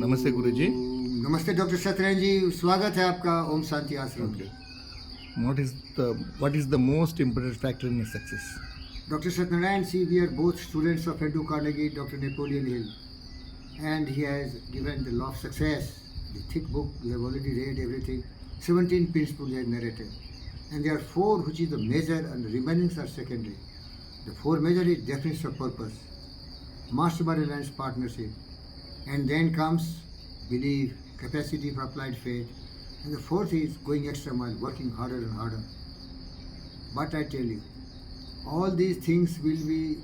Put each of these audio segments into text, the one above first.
नमस्ते गुरुजी. नमस्ते डॉक्टर सत्यनारायण जी, स्वागत है आपका Om Shanti Ashram Okay. What is the most important factor in success? Dr. Satyanarayan, see, we are both students of Andrew Carnegie, Dr. Napoleon Hill, and he has given the law of success, the thick book. You have already read everything. 17 principles he has narrated, and there are 4 which is the major, and the remaining are secondary. The 4 major is definition of purpose, mastermind alliance partnership, and then comes belief, capacity for applied faith, and the 4th is going extra mile, working harder and harder. But I tell you, all these things will be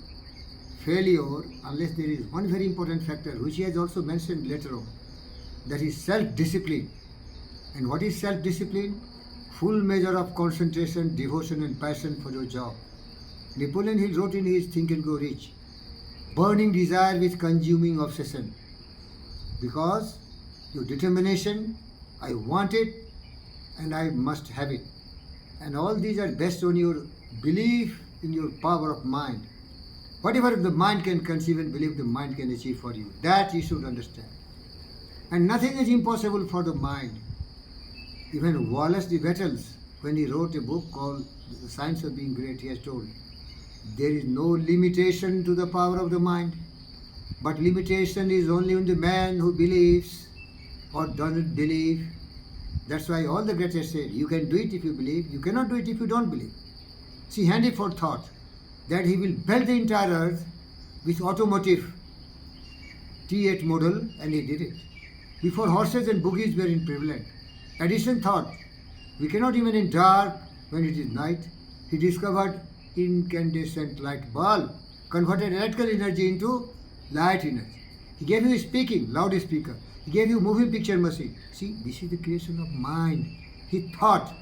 failure unless there is one very important factor which he has also mentioned later on, that is self-discipline. And what is self-discipline? Full measure of concentration, devotion and passion for your job. Napoleon Hill wrote in his Think and Grow Rich, burning desire with consuming obsession. Because your determination, I want it and I must have it. And all these are based on your belief in your power of mind. Whatever the mind can conceive and believe, the mind can achieve for you. That you should understand. And nothing is impossible for the mind. Even Wallace de Battles, when he wrote a book called The Science of Being Great, he has told, there is no limitation to the power of the mind, but limitation is only in the man who believes or doesn't believe. That's why all the greatest said, you can do it if you believe, you cannot do it if you don't believe. See, Henry Ford thought that he will build the entire earth with automotive T8 model, and he did it. Before horses and buggies were in prevalent. Edison thought we cannot even in dark when it is night. He discovered incandescent light bulb, converted electrical energy into light energy. He gave you speaking, loudspeaker. He gave you moving picture machine. See, this is the creation of mind. He thought.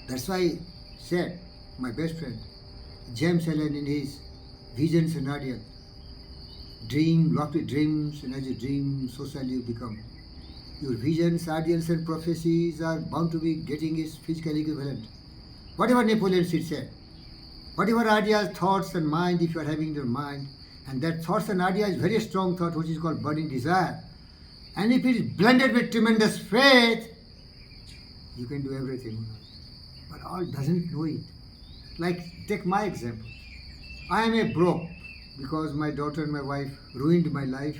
That's why he said, my best friend, James Allen in his Vision Scenario, dream, lofty dreams, and as you dream, so shall you become. Your visions, ideals and prophecies are bound to be getting his physical equivalent. Whatever Napoleon said, whatever ideas, thoughts and mind, if you are having in your mind, and that thoughts and idea is very strong thought, which is called burning desire. And if it is blended with tremendous faith, you can do everything. But all doesn't know it. Like, take my example. I am a broke because my daughter and my wife ruined my life.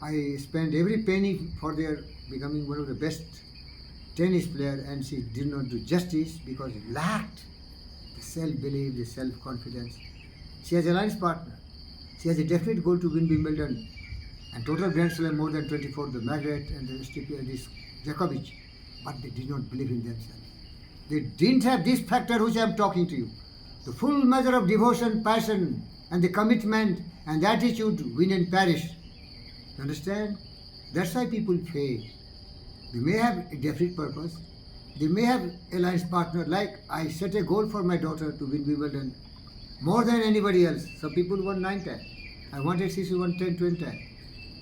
I spent every penny for their becoming one of the best tennis player, and she did not do justice because it lacked the self-belief, the self-confidence. She has a alliance partner. She has a definite goal to win Wimbledon and total Grand Slam more than 24, the Margaret and the this Djokovic, but they did not believe in themselves. They didn't have this factor which I am talking to you. The full measure of devotion, passion and the commitment and the attitude win and perish. You understand? That's why people fail. They may have a definite purpose. They may have alliance partner. Like I set a goal for my daughter to win Wimbledon more than anybody else. Some people won 9 times. I wanted she should won 10, 20 times.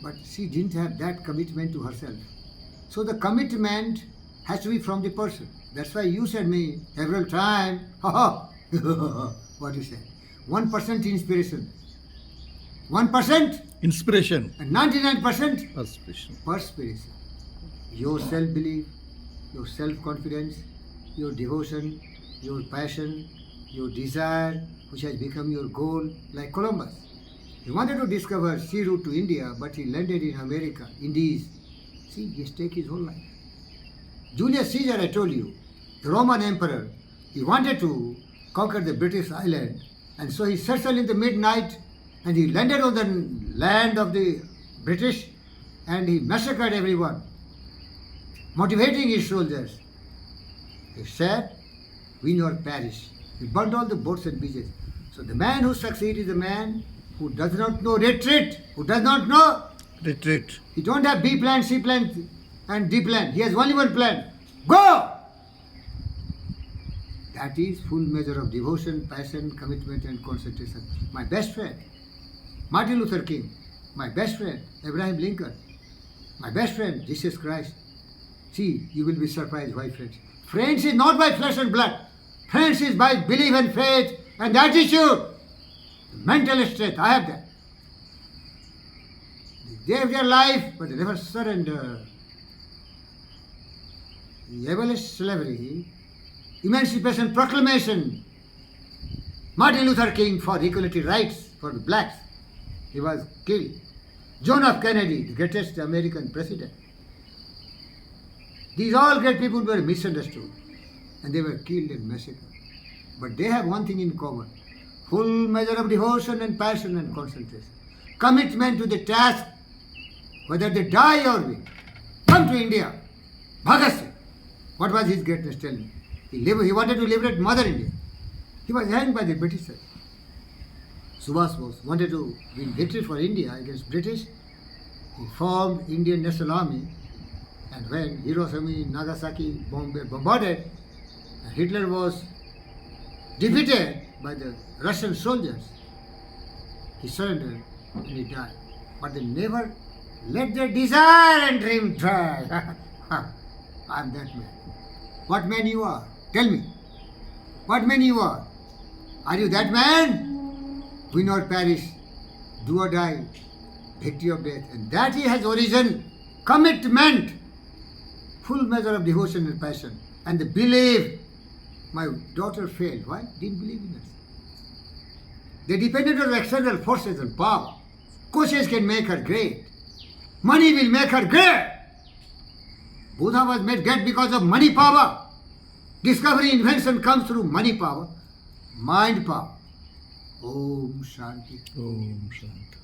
But she didn't have that commitment to herself. So the commitment has to be from the person. That's why you said me several times, what you said. 1% inspiration. 1% Inspiration. and 99% Perspiration. perspiration. Your self-belief, your self-confidence, your devotion, your passion, your desire, which has become your goal, like Columbus. He wanted to discover sea route to India, but he landed in America, Indies. See, he stayed his whole life. Julius Caesar, I told you, the Roman emperor, he wanted to conquer the British island, and so he set sail in the midnight, and he landed on the land of the British, and he massacred everyone, motivating his soldiers. He said, win or perish. He burned all the boats and beaches. So the man who succeeds is the man who does not know retreat, who does not know. Retreat. He don't have B plan, C plan and D plan. He has only one plan. Go! That is full measure of devotion, passion, commitment and concentration. My best friend, Martin Luther King. My best friend, Abraham Lincoln. My best friend, Jesus Christ. See, you will be surprised why friends. Friends is not by flesh and blood. Friends is by belief and faith and attitude. Mental strength, I have that. gave their life, but they never surrendered. He abolished slavery, Emancipation Proclamation, Martin Luther King for equality rights for the blacks. He was killed. John F. Kennedy, the greatest American president. These all great people were misunderstood and they were killed and massacred. But they have one thing in common: full measure of devotion and passion and concentration. Commitment to the task, whether they die or win. Come to India. Bhagat Singh. What was his greatness? Tell me. He wanted to liberate Mother India. He was hanged by the Britishers. Subhash Bose wanted to win victory for India against British. He formed Indian National Army, and when Hiroshima, Nagasaki, Bombay bombarded, Hitler was defeated by the Russian soldiers. He surrendered and he died. But they never let their desire and dream die. I'm that man. What man you are? Tell me. What man you are? Are you that man? Win or perish, do or die, victory of death. And that he has origin, commitment, full measure of devotion and passion. And the belief. My daughter failed. Why? Didn't believe in us. They depended on external forces and power. Coaches can make her great. Money will make her great. Buddha was made great because of money power. Discovery, invention comes through money power, mind power. Om Shanti. Om Shanti.